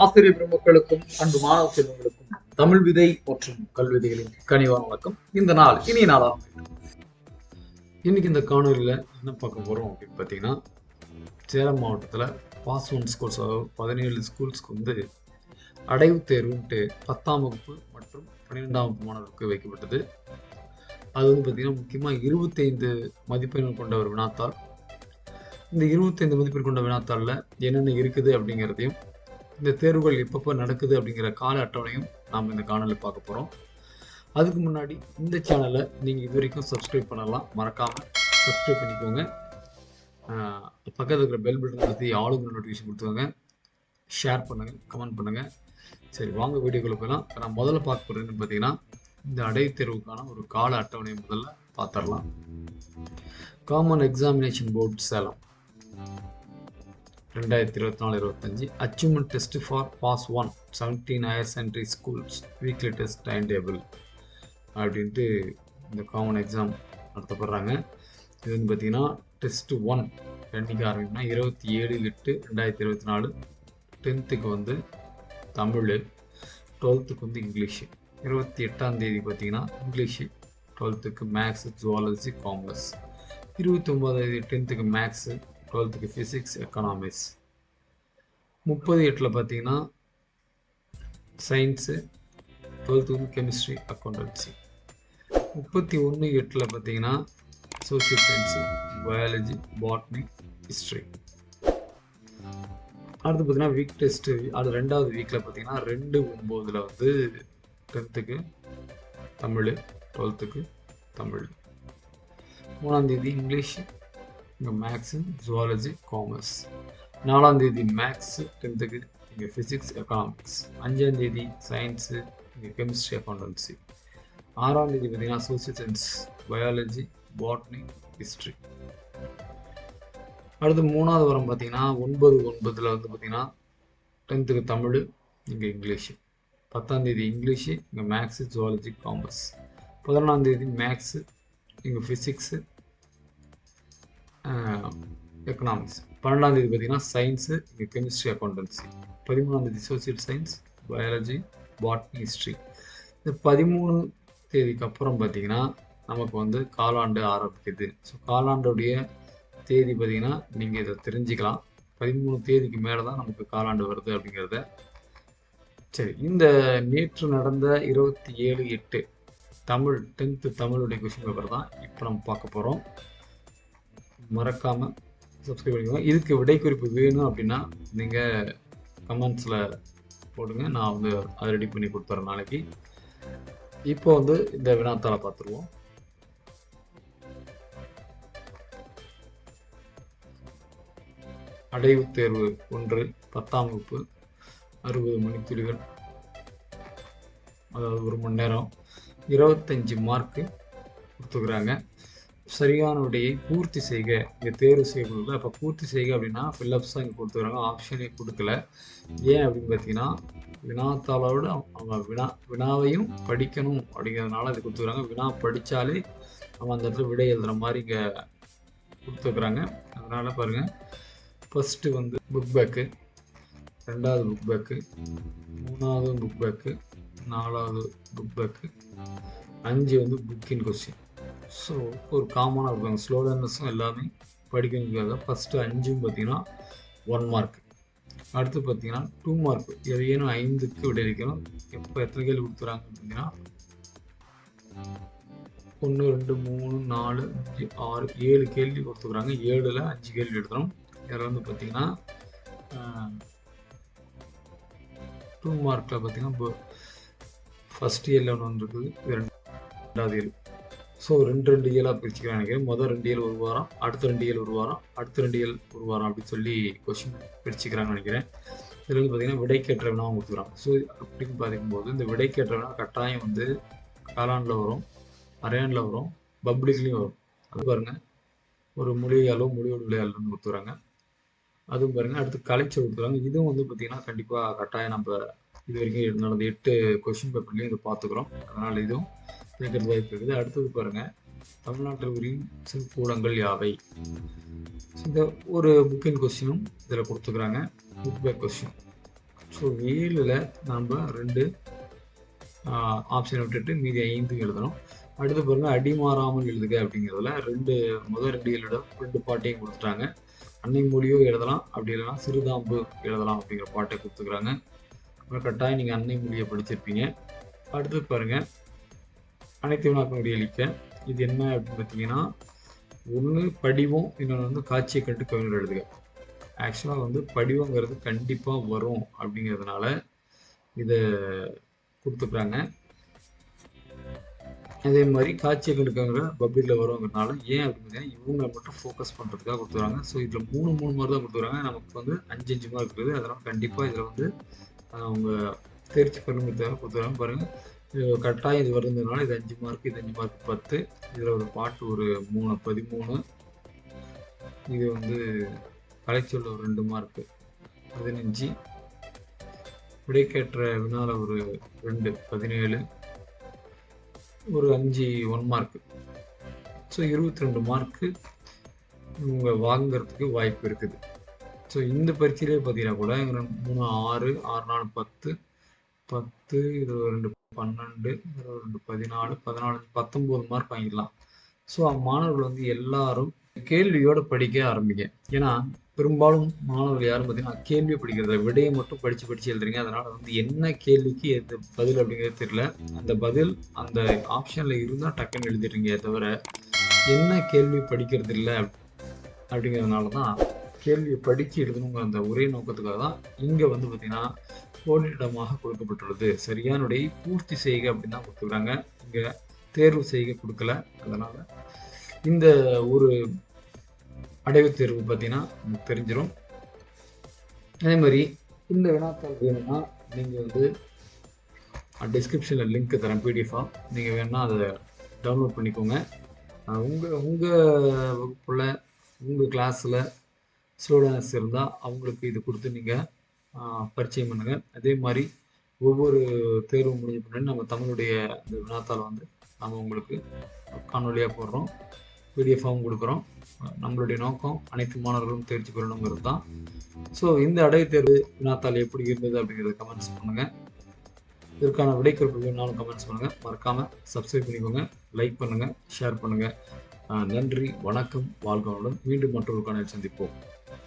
ஆசிரியர் பெருமக்களுக்கும் அன்பு மாணவ செல்வங்களுக்கும் தமிழ் விதை மற்றும் கல்விதைகளின் கனிவான வணக்கம். இந்த நாள் இனிய நாளாக இன்னைக்கு இந்த காணொலியில் என்ன பார்க்க போறோம் அப்படின்னு பார்த்தீங்கன்னா, சேலம் மாவட்டத்தில் பாஸ் ஒன் ஸ்கூல்ஸ் 17 ஸ்கூல்ஸ்க்கு வந்து அடைவு தேர்வுன்ட்டு 10ஆம் வகுப்பு மற்றும் 12ஆம் வகுப்பு மாணவர்களுக்கு வைக்கப்பட்டது. அது வந்து பார்த்தீங்கன்னா முக்கியமாக 25 மதிப்பெண்கள் கொண்ட ஒரு வினாத்தாள். இந்த 25 மதிப்பெண் கொண்ட வினாத்தாளில் என்னென்ன இருக்குது அப்படிங்கிறதையும், இந்த தேர்வுகள் எப்பப்போ நடக்குது அப்படிங்கிற கால அட்டவணையும் நாம் இந்த காணொலியில் பார்க்க போகிறோம். அதுக்கு முன்னாடி இந்த சேனலை நீங்கள் இது வரைக்கும் சப்ஸ்கிரைப் பண்ணலாம், மறக்காமல் சப்ஸ்கிரைப் பண்ணிக்கோங்க. பக்கத்தில் இருக்கிற பெல் பட்டன் அழுத்தி ஆளுங்க நோட்டிஃபிகேஷன் கொடுத்துக்கோங்க, ஷேர் பண்ணுங்கள், கமெண்ட் பண்ணுங்கள். சரி, வாங்க வீடியோக்குள்ளே போகலாம். நான் முதல்ல பார்க்க போகிறேன்னு பார்த்தீங்கன்னா, இந்த அடைவு தேர்வுக்கான ஒரு கால அட்டவணையை முதல்ல பார்த்துடலாம். Common examination board Salem 2024-25 achievement test for pass 1 17 higher secondary schools weekly test time table அப்படின்ட்டு இந்த காமன் எக்ஸாம் நடத்தப்படுறாங்க. இது வந்து பார்த்தீங்கன்னா டெஸ்ட் 1 என்னைக்கு ஆரம்பிக்கும்னா 27/8/2024. 10th வந்து தமிழ், 12th வந்து இங்கிலீஷு. 28ஆம் தேதி பார்த்தீங்கன்னா English, 12th maths, zoology, commerce. 29ஆம் தேதி 10th maths, 12th physics, economics. 30/8 பார்த்தீங்கன்னா சயின்ஸு, 12th வந்து கெமிஸ்ட்ரி, அக்கௌண்டன்சி. 31/8 பார்த்தீங்கன்னா social science, biology, botany, history. அடுத்து பார்த்தீங்கன்னா வீக் டெஸ்ட்டு. அது 2வது வீக்கில் பார்த்தீங்கன்னா 2/9 வந்து 10th தமிழ், 12th தமிழ். 3ஆம் தேதி இங்கிலீஷ், இங்கே மேக்ஸு, ஜுவாலஜி, காமர்ஸ். 4ஆம் தேதி மேக்ஸு, 10th இங்கே ஃபிசிக்ஸ், எக்கனாமிக்ஸ். 5ஆம் தேதி சயின்ஸு, இங்கே கெமிஸ்ட்ரி, அக்கௌண்டன்சி. 6ஆம் தேதி பார்த்தீங்கன்னா social science, biology, botany, history. அடுத்து 3வது வாரம் பார்த்தீங்கன்னா 9/9 வந்து பார்த்தீங்கன்னா 10th தமிழ், இங்கே இங்கிலீஷு. 10ஆம் தேதி இங்கிலீஷு, இங்கே மேக்ஸு, ஜுவாலஜி, காமர்ஸ். 11ஆம் தேதி மேக்ஸு, இங்கே ஃபிசிக்ஸு, எக்கனாமிக்ஸ். 12ஆம் தேதி பார்த்தீங்கன்னா சயின்ஸு, இங்கே கெமிஸ்ட்ரி, அக்கௌண்டன்சி. 13ஆம் தேதி social science, biology, botany, history. இந்த 13 தேதிக்கு அப்புறம் பார்த்தீங்கன்னா நமக்கு வந்து காலாண்டு ஆரம்பிக்குது. ஸோ காலாண்டுடைய தேதி பார்த்தீங்கன்னா நீங்கள் இதை தெரிஞ்சுக்கலாம். 13 தேதிக்கு மேலே தான் நமக்கு காலாண்டு வருது அப்படிங்கிறத. சரி, இந்த நேற்று நடந்த 27/8 தமிழ் 10th தமிழுடைய கொஸ்டின் பேப்பர் தான் இப்போ நம்ம பார்க்க போகிறோம். மறக்காமல் சப்ஸ்கிரைப் பண்ணிக்கோங்க. இதுக்கு விடை குறிப்பு வேணும் அப்படின்னா நீங்கள் கமெண்ட்ஸில் போடுங்க, நான் வந்து அதை ரெடி பண்ணி கொடுத்துறேன் நாளைக்கு. இப்போ வந்து இந்த வினாத்தாளை பார்த்துருவோம். அடைவு தேர்வு 1 10ஆம் வகுப்பு 60 மணித்துளிகள், அதாவது 1 மணி நேரம், 25 மார்க்கு கொடுத்துக்கிறாங்க. சரியான விடையை பூர்த்தி செய்க, இங்கே தேர்வு செய்ய கொடுக்கல. அப்போ பூர்த்தி செய்க அப்படின்னா ஃபில்லப்ஸ் தான் இங்கே கொடுத்துக்கிறாங்க, ஆப்ஷனே கொடுக்கல. ஏன் அப்படின்னு பார்த்தீங்கன்னா வினாத்தாளோட அவங்க வினாவையும் படிக்கணும் அப்படிங்கிறதுனால இது கொடுத்துக்கிறாங்க. வினா படித்தாலே நம்ம அந்த இடத்துல விடை எழுதுகிற மாதிரி இங்கே கொடுத்துக்கிறாங்க. அதனால் பாருங்கள், ஃபஸ்ட்டு வந்து புக் பேக்கு, 2வது புக் பேக்கு, 3வது புக் பேக்கு, 4வது புக் பேக்கு, 5 வந்து புக்கின் கொஸ்டின். ஸோ ஒரு காமனாக இருப்பாங்க, ஸ்லோ லேர்னர்ஸும் எல்லாமே படிக்கணுங்கிறத. ஃபஸ்ட்டு 5ம் பார்த்தீங்கன்னா 1 மார்க். அடுத்து பார்த்தீங்கன்னா 2 மார்க். ஏதேனும் 5க்கு விடையளிக்கணும். எப்போ எத்தனை கேள்வி கொடுத்துறாங்க பார்த்தீங்கன்னா 1 2 3 4 5 6 7 கேள்வி கொடுத்துக்கிறாங்க. 7ல் 5 கேள்வி எடுத்துகிறோம். இதில் வந்து பார்த்தீங்கன்னா 2 மார்க்கில் பார்த்தீங்கன்னா ஃபஸ்ட் இயரில் ஒன்று இருக்குது, 2வது இயர். ஸோ 2 இயலாக பிரிச்சுக்கிறேன் நினைக்கிறேன். மொதல் 2 இயல் 1 வாரம், அடுத்த 2 இயல் 1 வாரம், அடுத்த 2 இயல் 1 வாரம் அப்படின்னு சொல்லி கொஸ்டின் பிரிச்சுக்கிறாங்கன்னு நினைக்கிறேன். இதில் வந்து பார்த்தீங்கன்னா விடைக்கேற்ற வினாவும் கொடுத்துக்கிறாங்க. ஸோ அப்படின்னு பார்க்கும்போது இந்த விடைக்கேற்ற வினா கட்டாயம் வந்து காலாண்டில் வரும், அரையாண்டில் வரும், பப்ளிக்லேயும் வரும். அது பாருங்கள், ஒரு மொழியாலோ மொழியோட விளையாடலன்னு கொடுத்துக்கிறாங்க. அதுவும் பாருங்கள். அடுத்து கலைச்சல் கொடுத்துக்கிறாங்க. இதுவும் வந்து பார்த்திங்கன்னா கண்டிப்பாக கட்டாயம் நம்ம இது வரைக்கும் நடந்த 8 கொஸ்டின் பேப்பர்லேயும் இதை பார்த்துக்கிறோம். அதனால் இதுவும் கேட்கறது வாய்ப்பு இருக்குது. அடுத்தது பாருங்கள், தமிழ்நாட்டில் உரியும் சிறுகூடங்கள் யாவை. இந்த ஒரு புக்கின் கொஸ்டினும் இதில் கொடுத்துக்கிறாங்க, புக் பேக் கொஸ்டின். ஸோ 7ல் நாம் 2 ஆப்ஷனை விட்டுட்டு மீதி 5 எழுதணும். அடுத்து பாருங்க, அடி மாறாமல் எழுதுக அப்படிங்கிறதுல முதல் 2 எழுத 2 பாட்டையும் கொடுத்துட்டாங்க. அன்னை மொழியோ எழுதலாம், அப்படி இல்லைன்னா சிறுதாம்பு எழுதலாம் அப்படிங்கிற பாட்டை கொடுத்துக்கிறாங்க. அப்புறம் கட்டாயம் நீங்கள் அன்னை மொழியை படிச்சிருப்பீங்க. அடுத்து பாருங்க, அனைத்து வினாக்களுடைய அளிக்க இது என்ன அப்படின்னு பார்த்தீங்கன்னா, ஒன்று படிவம், இன்னொன்று வந்து காட்சியை கண்டு கவிஞர் எழுதுக. ஆக்சுவலாக வந்து படிவங்கிறது கண்டிப்பாக வரும் அப்படிங்கிறதுனால இதை கொடுத்துக்கிறாங்க. அதே மாதிரி காட்சியை கண்டுக்காங்கிற பப்ளிக்கில் வருவாங்கிறதுனால ஏன் அப்படின்னு இவங்களை மட்டும் ஃபோக்கஸ் பண்ணுறதுக்காக கொடுத்துருவாங்க. ஸோ இதில் 3 மார்க் தான் கொடுத்துருவாங்க. நமக்கு வந்து 5 மார்க் இருக்குது. அதனால் கண்டிப்பாக இதில் வந்து அவங்க தேர்ச்சி பெறுங்கிறதுக்காக கொடுத்துருவாங்க. பாருங்கள், கட்டாயம் இது வருதுனால இது 5 மார்க், இது 5 மார்க் 10. இதில் ஒரு பாட்டு ஒரு 13. இது வந்து கலைச்சொல்ல ஒரு 2 மார்க்கு 15. விடைக்கேற்ற வினால ஒரு 2 17. ஒரு 5 1 மார்க்கு. ஸோ 22 மார்க்கு இவங்க வாங்கிறதுக்கு வாய்ப்பு இருக்குது. ஸோ இந்த பரீட்சையிலே பார்த்தீங்கன்னா கூட 3 6 6 4 10 10 இது 2 12 2 14 14 19 மார்க் வாங்கிடலாம். ஸோ மாணவர்கள் வந்து எல்லாரும் கேள்வியோடு படிக்க ஆரம்பிங்க. ஏன்னா பெரும்பாலும் மாணவர்கள் யாரும் பார்த்தீங்கன்னா கேள்வி படிக்கிறத விடையை மட்டும் படித்து எழுதுறீங்க. அதனால் வந்து என்ன கேள்விக்கு எது பதில் அப்படிங்கிறது தெரியல. அந்த பதில் அந்த ஆப்ஷனில் இருந்தால் டக்குன்னு எழுதிடுறீங்க, தவிர என்ன கேள்வி படிக்கிறது இல்லை அப்படிங்கிறதுனால தான் கேள்வியை படித்து எழுதணுங்கிற அந்த ஒரே நோக்கத்துக்காக தான் இங்கே வந்து பார்த்தீங்கன்னா கோடிடமாக கொடுக்கப்பட்டுள்ளது. சரியான விடையை பூர்த்தி செய்க அப்படின்னு தான் கொடுத்துருக்காங்க. இங்கே தேர்வு செய்க கொடுக்கல. அதனால் இந்த ஒரு அடைவுத் தேர்வு பார்த்தீங்கன்னா நமக்கு தெரிஞ்சிடும். அதே மாதிரி இந்த வினாத்தாள் வேணும்னா நீங்கள் வந்து டிஸ்கிரிப்ஷனில் லிங்க் தரேன், பிடிஎஃபாக. நீங்கள் வேணால் அதை டவுன்லோட் பண்ணிக்கோங்க. உங்கள் வகுப்பில் உங்கள் கிளாஸில் ஸ்டூடெண்ட்ஸ் இருந்தால் அவங்களுக்கு இது கொடுத்து நீங்கள் பரிச்சயம் பண்ணுங்கள். அதே மாதிரி ஒவ்வொரு தேர்வு முடிஞ்ச பின்னாடி நம்ம தமிழுடைய இந்த வினாத்தாள் வந்து நம்ம உங்களுக்கு காணொலியாக போடுறோம், பிடிஎஃபாகவும் கொடுக்குறோம். நம்மளுடைய நோக்கம் அனைத்து மாணவர்களும் தேர்ச்சி பெறணுங்கிறது தான். ஸோ இந்த அடைவுத் தேர்வு வினாத்தாள் எப்படி இருந்தது அப்படிங்கிறத கமெண்ட்ஸ் பண்ணுங்கள். இதற்கான விடைக்கருப்பு வேணாலும் கமெண்ட்ஸ் பண்ணுங்கள். மறக்காமல் சப்ஸ்கிரைப் பண்ணிக்கோங்க, லைக் பண்ணுங்கள், ஷேர் பண்ணுங்கள். நன்றி, வணக்கம், வாழ்க வளமுடன். மீண்டும் மற்றொரு காணொளியில் சந்திப்போம்.